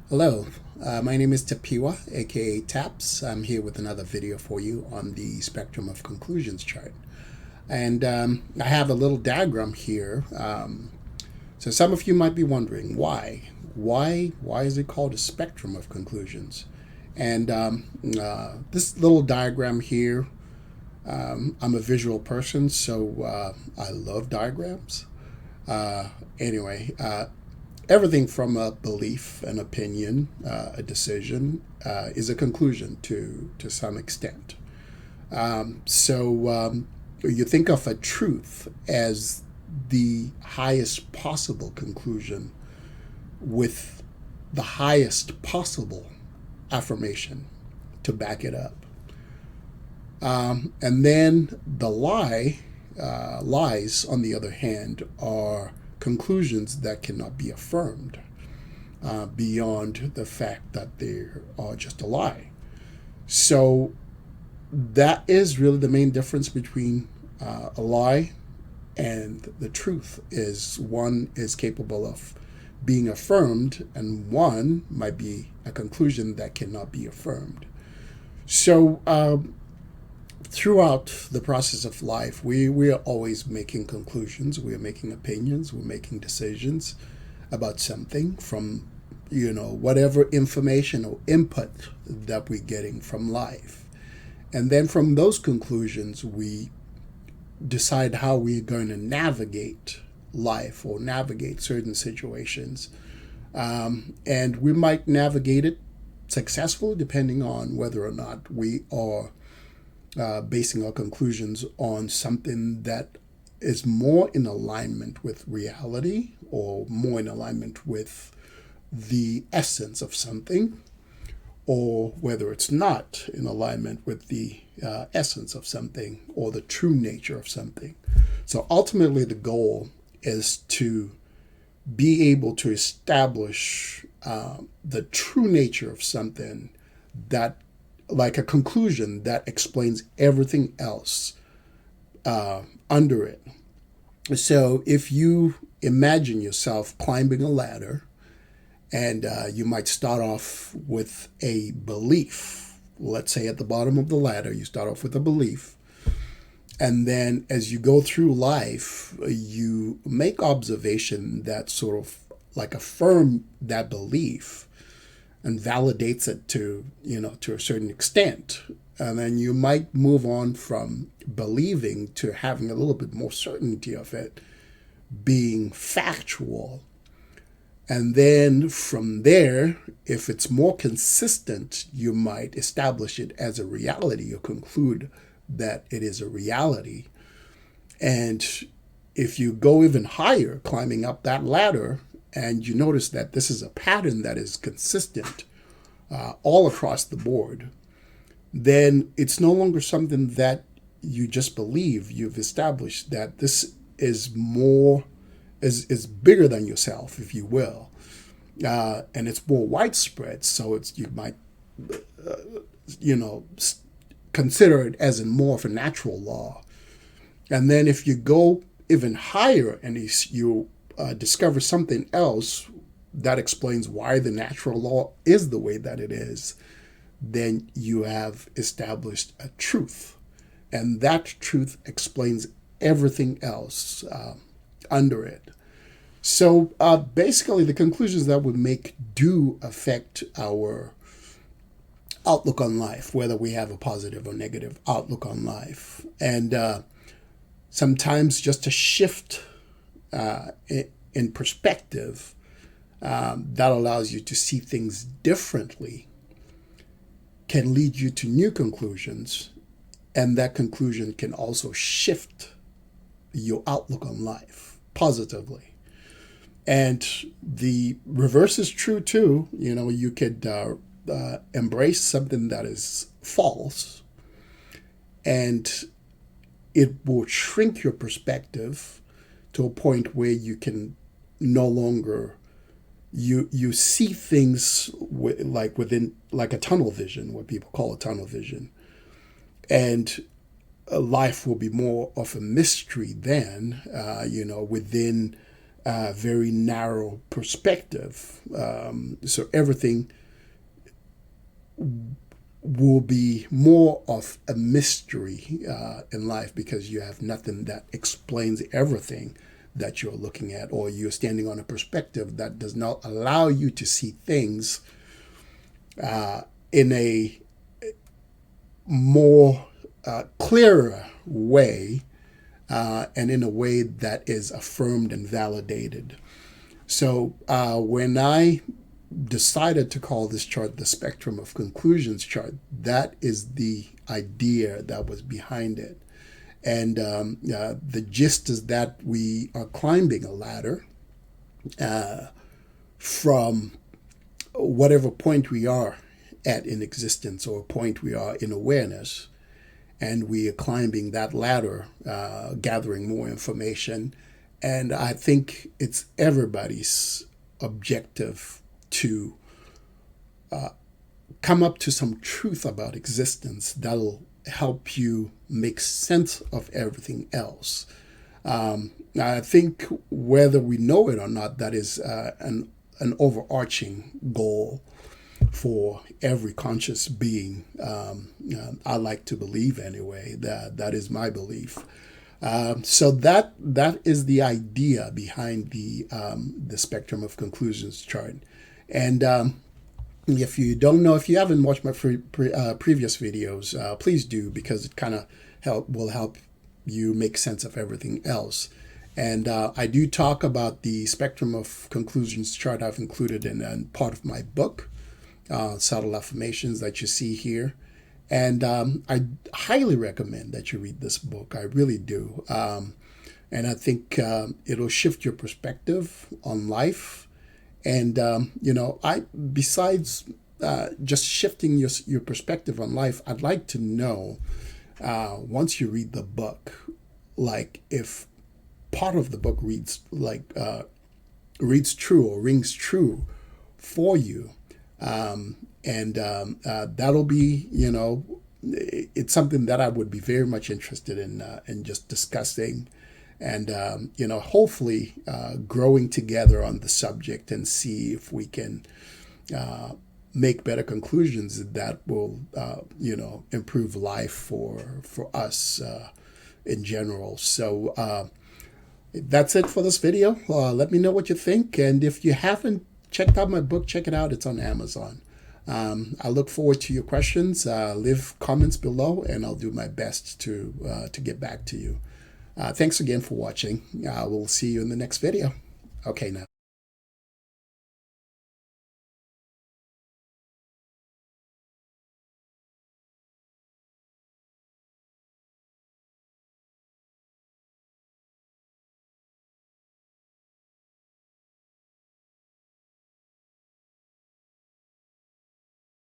Hello, my name is Tapiwa, aka Taps. I'm here with another video for you on the spectrum of conclusions chart. And I have a little diagram here. So some of you might be wondering why? Why is it called a spectrum of conclusions? And this little diagram here, I'm a visual person, so I love diagrams. Anyway, everything from a belief, an opinion, a decision is a conclusion to some extent. So you think of a truth as the highest possible conclusion with the highest possible affirmation to back it up. And then the lies, on the other hand, are conclusions that cannot be affirmed beyond the fact that they are just a lie. So that is really the main difference between a lie and the truth. Is one is capable of being affirmed, and one might be a conclusion that cannot be affirmed. So throughout the process of life, we are always making conclusions, we are making opinions, we're making decisions about something from whatever information or input that we're getting from life. And then from those conclusions, we decide how we're going to navigate life or navigate certain situations. And we might navigate it successfully depending on whether or not we are basing our conclusions on something that is more in alignment with reality or more in alignment with the essence of something, or whether it's not in alignment with the essence of something or the true nature of something. So ultimately, the goal is to be able to establish the true nature of something, that like a conclusion that explains everything else under it. So if you imagine yourself climbing a ladder, and you might start off with a belief. Let's say at the bottom of the ladder, you start off with a belief. And then as you go through life, you make observation that sort of like affirm that belief and validates it to a certain extent. And then you might move on from believing to having a little bit more certainty of it being factual. And then from there, if it's more consistent, you might establish it as a reality or conclude that it is a reality. And if you go even higher, climbing up that ladder, and you notice that this is a pattern that is consistent all across the board, then it's no longer something that you just believe. You've established that this is more is bigger than yourself, if you will, and it's more widespread. So you might, consider it as in more of a natural law. And then if you go even higher and you discover something else that explains why the natural law is the way that it is, then you have established a truth, and that truth explains everything else under it. So basically, the conclusions that we make do affect our outlook on life, whether we have a positive or negative outlook on life. And sometimes just a shift in perspective that allows you to see things differently can lead you to new conclusions. And that conclusion can also shift your outlook on life positively. And the reverse is true too. You could embrace something that is false, and it will shrink your perspective to a point where you can no longer you see things within like a tunnel vision, what people call a tunnel vision, and life will be more of a mystery then, within very narrow perspective. So everything will be more of a mystery in life, because you have nothing that explains everything that you're looking at, or you're standing on a perspective that does not allow you to see things in a more clearer way, and in a way that is affirmed and validated. So when I decided to call this chart the Spectrum of Conclusions chart, that is the idea that was behind it. And the gist is that we are climbing a ladder from whatever point we are at in existence, or point we are in awareness, and we are climbing that ladder, gathering more information. And I think it's everybody's objective to come up to some truth about existence that'll help you make sense of everything else. I think whether we know it or not, that is an overarching goal for every conscious being. I like to believe anyway, that is my belief. So that is the idea behind the Spectrum of Conclusions chart. And if you don't know, if you haven't watched my previous videos, please do, because it kind of will help you make sense of everything else. And I do talk about the Spectrum of Conclusions chart I've included in part of my book, Subtle Affirmations, that you see here. And I highly recommend that you read this book. I really do. And I think it'll shift your perspective on life. And, besides just shifting your perspective on life, I'd like to know, once you read the book, like if part of the book reads true or rings true for you. And that'll be, it's something that I would be very much interested in just discussing, and, hopefully growing together on the subject, and see if we can make better conclusions that will, improve life for us in general. So that's it for this video. Let me know what you think. And if you haven't checked out my book, check it out. It's on Amazon. I look forward to your questions. Leave comments below, and I'll do my best to get back to you. Thanks again for watching. We'll see you in the next video. Okay, now.